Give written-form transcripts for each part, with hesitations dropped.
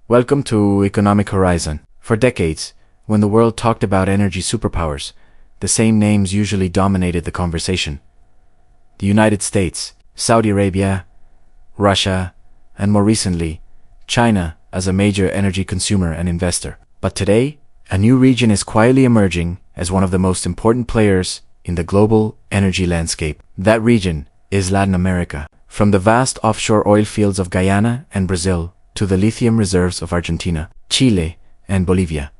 Welcome to Economic Horizon. For decades, when the world talked about energy superpowers, the same names usually dominated the conversation. The United States, Saudi Arabia, Russia, and more recently, China as a major energy consumer and investor. But today, a new region is quietly emerging as one of the most important players in the global energy landscape. That region is Latin America. From the vast offshore oil fields of Guyana and Brazil to the lithium reserves of Argentina, Chile, and Bolivia,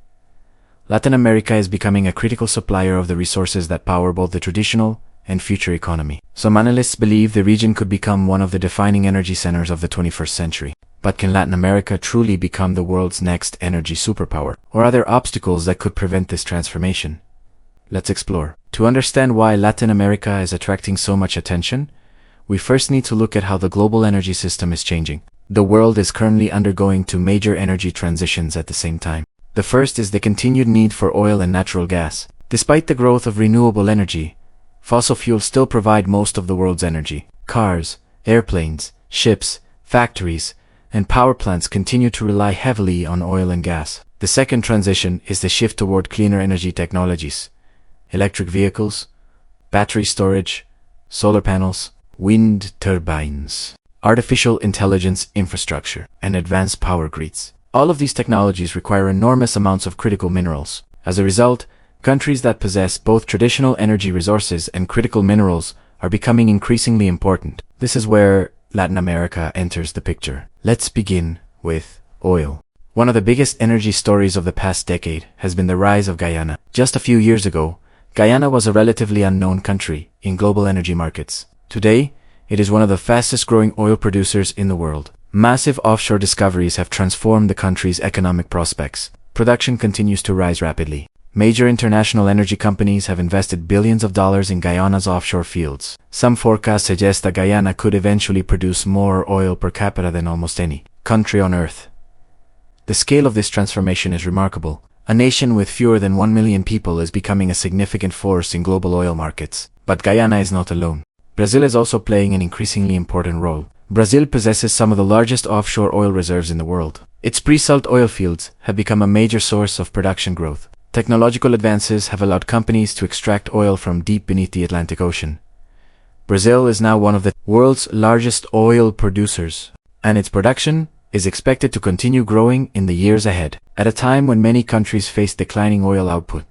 Latin America is becoming a critical supplier of the resources that power both the traditional and future economy. Some analysts believe the region could become one of the defining energy centers of the 21st century. But can Latin America truly become the world's next energy superpower? Or are there obstacles that could prevent this transformation? Let's explore. To understand why Latin America is attracting so much attention, we first need to look at how the global energy system is changing. The world is currently undergoing two major energy transitions at the same time. The first is the continued need for oil and natural gas. Despite the growth of renewable energy, fossil fuels still provide most of the world's energy. Cars, airplanes, ships, factories, and power plants continue to rely heavily on oil and gas. The second transition is the shift toward cleaner energy technologies. Electric vehicles, battery storage, solar panels, wind turbines, artificial intelligence infrastructure, and advanced power grids. All of these technologies require enormous amounts of critical minerals. As a result, countries that possess both traditional energy resources and critical minerals are becoming increasingly important. This is where Latin America enters the picture. Let's begin with oil. One of the biggest energy stories of the past decade has been the rise of Guyana. Just a few years ago, Guyana was a relatively unknown country in global energy markets. Today, it is one of the fastest growing oil producers in the world. Massive offshore discoveries have transformed the country's economic prospects. Production continues to rise rapidly. Major international energy companies have invested billions of dollars in Guyana's offshore fields. Some forecasts suggest that Guyana could eventually produce more oil per capita than almost any country on Earth. The scale of this transformation is remarkable. A nation with fewer than 1 million people is becoming a significant force in global oil markets. But Guyana is not alone. Brazil is also playing an increasingly important role. Brazil possesses some of the largest offshore oil reserves in the world. Its pre-salt oil fields have become a major source of production growth. Technological advances have allowed companies to extract oil from deep beneath the Atlantic Ocean. Brazil is now one of the world's largest oil producers, and its production is expected to continue growing in the years ahead. At a time when many countries face declining oil output,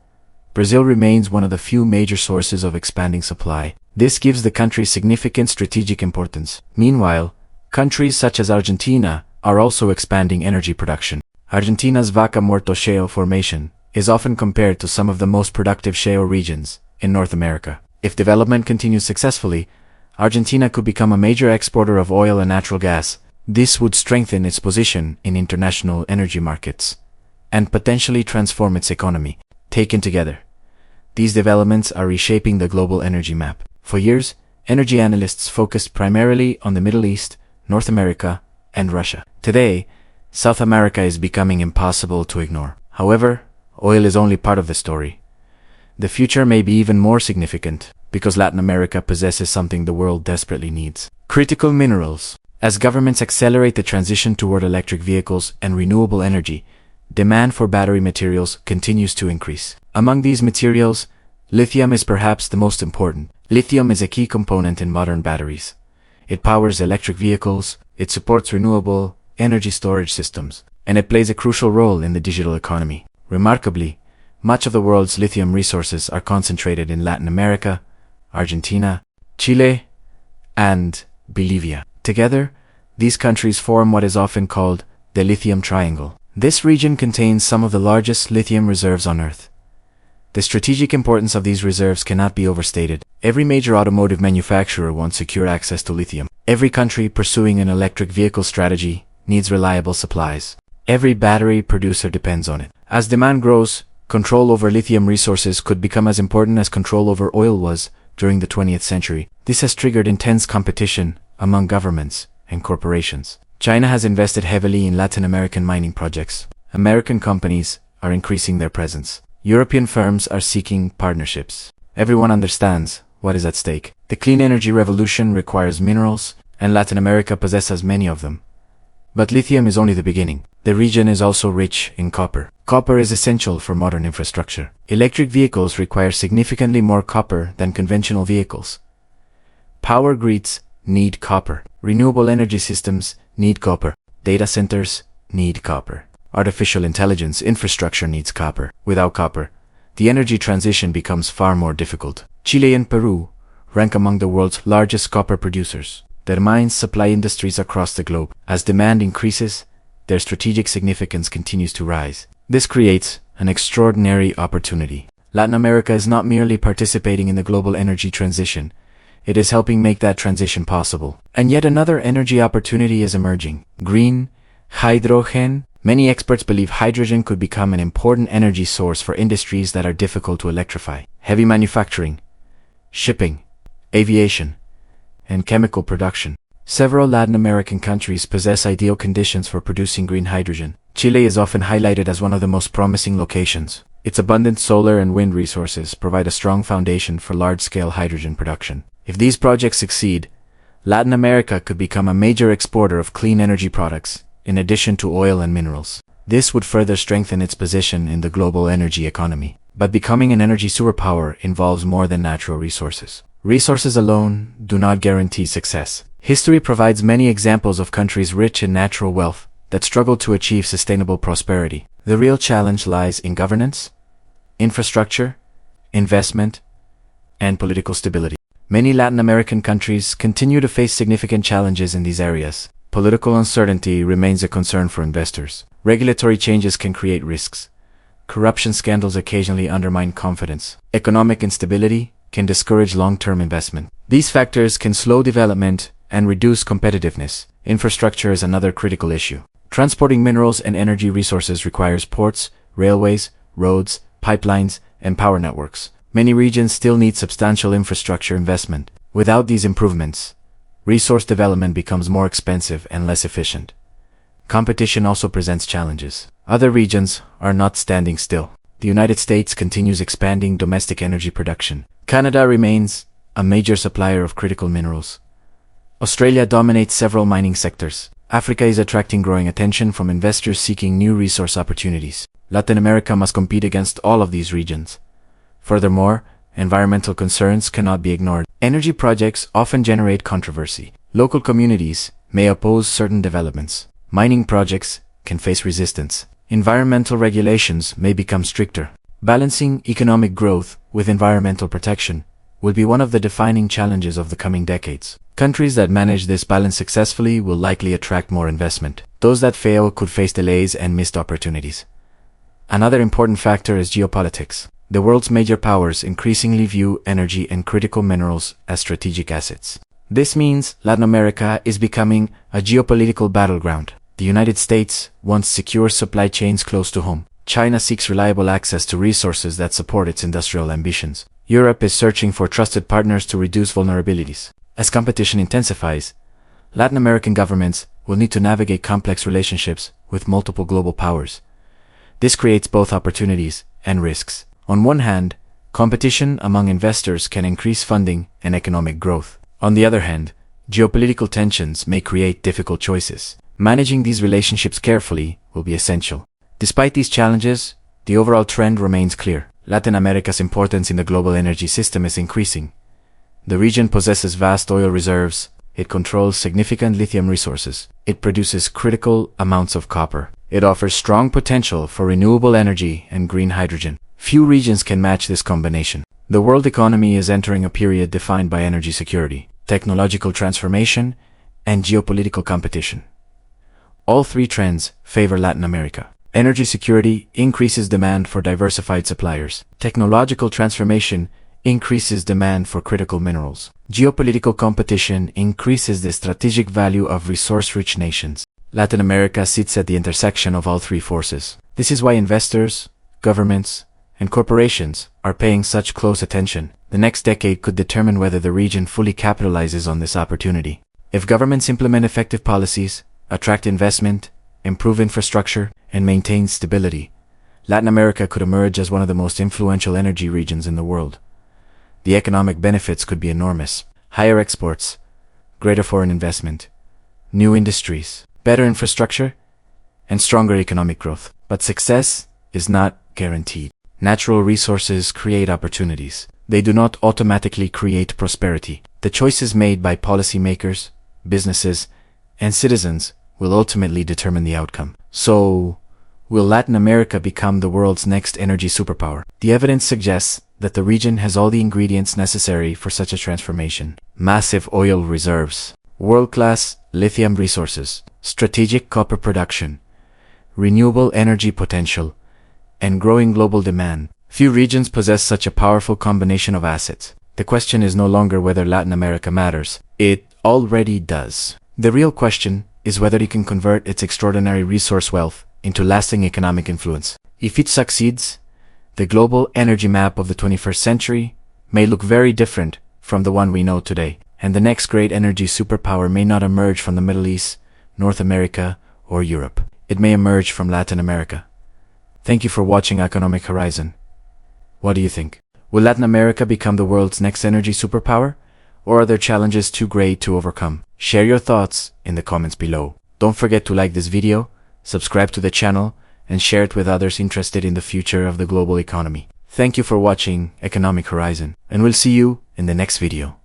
Brazil remains one of the few major sources of expanding supply. This gives the country significant strategic importance. Meanwhile, countries such as Argentina are also expanding energy production. Argentina's Vaca Muerta shale formation is often compared to some of the most productive shale regions in North America. If development continues successfully, Argentina could become a major exporter of oil and natural gas. This would strengthen its position in international energy markets and potentially transform its economy. Taken together, these developments are reshaping the global energy map. For years, energy analysts focused primarily on the Middle East, North America, and Russia. Today, South America is becoming impossible to ignore. However, oil is only part of the story. The future may be even more significant because Latin America possesses something the world desperately needs: critical minerals. As governments accelerate the transition toward electric vehicles and renewable energy, demand for battery materials continues to increase. Among these materials, lithium is perhaps the most important. Lithium is a key component in modern batteries. It powers electric vehicles, it supports renewable energy storage systems, and it plays a crucial role in the digital economy. Remarkably, much of the world's lithium resources are concentrated in Latin America, Argentina, Chile, and Bolivia. Together, these countries form what is often called the Lithium Triangle. This region contains some of the largest lithium reserves on Earth. The strategic importance of these reserves cannot be overstated. Every major automotive manufacturer wants secure access to lithium. Every country pursuing an electric vehicle strategy needs reliable supplies. Every battery producer depends on it. As demand grows, control over lithium resources could become as important as control over oil was during the 20th century. This has triggered intense competition among governments and corporations. China has invested heavily in Latin American mining projects. American companies are increasing their presence. European firms are seeking partnerships. Everyone understands what is at stake. The clean energy revolution requires minerals, and Latin America possesses many of them. But lithium is only the beginning. The region is also rich in copper. Copper is essential for modern infrastructure. Electric vehicles require significantly more copper than conventional vehicles. Power grids need copper. Renewable energy systems need copper. Data centers need copper. Artificial intelligence infrastructure needs copper. Without copper, the energy transition becomes far more difficult. Chile and Peru rank among the world's largest copper producers. Their mines supply industries across the globe. As demand increases, their strategic significance continues to rise. This creates an extraordinary opportunity. Latin America is not merely participating in the global energy transition, it is helping make that transition possible. And yet another energy opportunity is emerging: green hydrogen. Many experts believe hydrogen could become an important energy source for industries that are difficult to electrify. Heavy manufacturing, shipping, aviation, and chemical production. Several Latin American countries possess ideal conditions for producing green hydrogen. Chile is often highlighted as one of the most promising locations. Its abundant solar and wind resources provide a strong foundation for large-scale hydrogen production. If these projects succeed, Latin America could become a major exporter of clean energy products, in addition to oil and minerals. This would further strengthen its position in the global energy economy. But becoming an energy superpower involves more than natural resources. Resources alone do not guarantee success. History provides many examples of countries rich in natural wealth that struggle to achieve sustainable prosperity. The real challenge lies in governance, infrastructure, investment, and political stability. Many Latin American countries continue to face significant challenges in these areas. Political uncertainty remains a concern for investors. Regulatory changes can create risks. Corruption scandals occasionally undermine confidence. Economic instability can discourage long-term investment. These factors can slow development and reduce competitiveness. Infrastructure is another critical issue. Transporting minerals and energy resources requires ports, railways, roads, pipelines, and power networks. Many regions still need substantial infrastructure investment. Without these improvements, resource development becomes more expensive and less efficient. Competition also presents challenges. Other regions are not standing still. The United States continues expanding domestic energy production. Canada remains a major supplier of critical minerals. Australia dominates several mining sectors. Africa is attracting growing attention from investors seeking new resource opportunities. Latin America must compete against all of these regions. Furthermore, environmental concerns cannot be ignored. Energy projects often generate controversy. Local communities may oppose certain developments. Mining projects can face resistance. Environmental regulations may become stricter. Balancing economic growth with environmental protection will be one of the defining challenges of the coming decades. Countries that manage this balance successfully will likely attract more investment. Those that fail could face delays and missed opportunities. Another important factor is geopolitics. The world's major powers increasingly view energy and critical minerals as strategic assets. This means Latin America is becoming a geopolitical battleground. The United States wants secure supply chains close to home. China seeks reliable access to resources that support its industrial ambitions. Europe is searching for trusted partners to reduce vulnerabilities. As competition intensifies, Latin American governments will need to navigate complex relationships with multiple global powers. This creates both opportunities and risks. On one hand, competition among investors can increase funding and economic growth. On the other hand, geopolitical tensions may create difficult choices. Managing these relationships carefully will be essential. Despite these challenges, the overall trend remains clear. Latin America's importance in the global energy system is increasing. The region possesses vast oil reserves. It controls significant lithium resources. It produces critical amounts of copper. It offers strong potential for renewable energy and green hydrogen. Few regions can match this combination. The world economy is entering a period defined by energy security, technological transformation, and geopolitical competition. All three trends favor Latin America. Energy security increases demand for diversified suppliers. Technological transformation increases demand for critical minerals. Geopolitical competition increases the strategic value of resource-rich nations. Latin America sits at the intersection of all three forces. This is why investors, governments, and corporations are paying such close attention. The next decade could determine whether the region fully capitalizes on this opportunity. If governments implement effective policies, attract investment, improve infrastructure, and maintain stability, Latin America could emerge as one of the most influential energy regions in the world. The economic benefits could be enormous. Higher exports, greater foreign investment, new industries, better infrastructure, and stronger economic growth. But success is not guaranteed. Natural resources create opportunities. They do not automatically create prosperity. The choices made by policymakers, businesses, and citizens will ultimately determine the outcome. So, will Latin America become the world's next energy superpower? The evidence suggests that the region has all the ingredients necessary for such a transformation. Massive oil reserves, world-class lithium resources, strategic copper production, renewable energy potential, and growing global demand. Few regions possess such a powerful combination of assets. The question is no longer whether Latin America matters. It already does. The real question is whether it can convert its extraordinary resource wealth into lasting economic influence. If it succeeds, the global energy map of the 21st century may look very different from the one we know today, and the next great energy superpower may not emerge from the Middle East, North America, or Europe. It may emerge from Latin America. Thank you for watching Economic Horizon. What do you think? Will Latin America become the world's next energy superpower? Or are there challenges too great to overcome? Share your thoughts in the comments below. Don't forget to like this video, subscribe to the channel, and share it with others interested in the future of the global economy. Thank you for watching Economic Horizon, and we'll see you in the next video.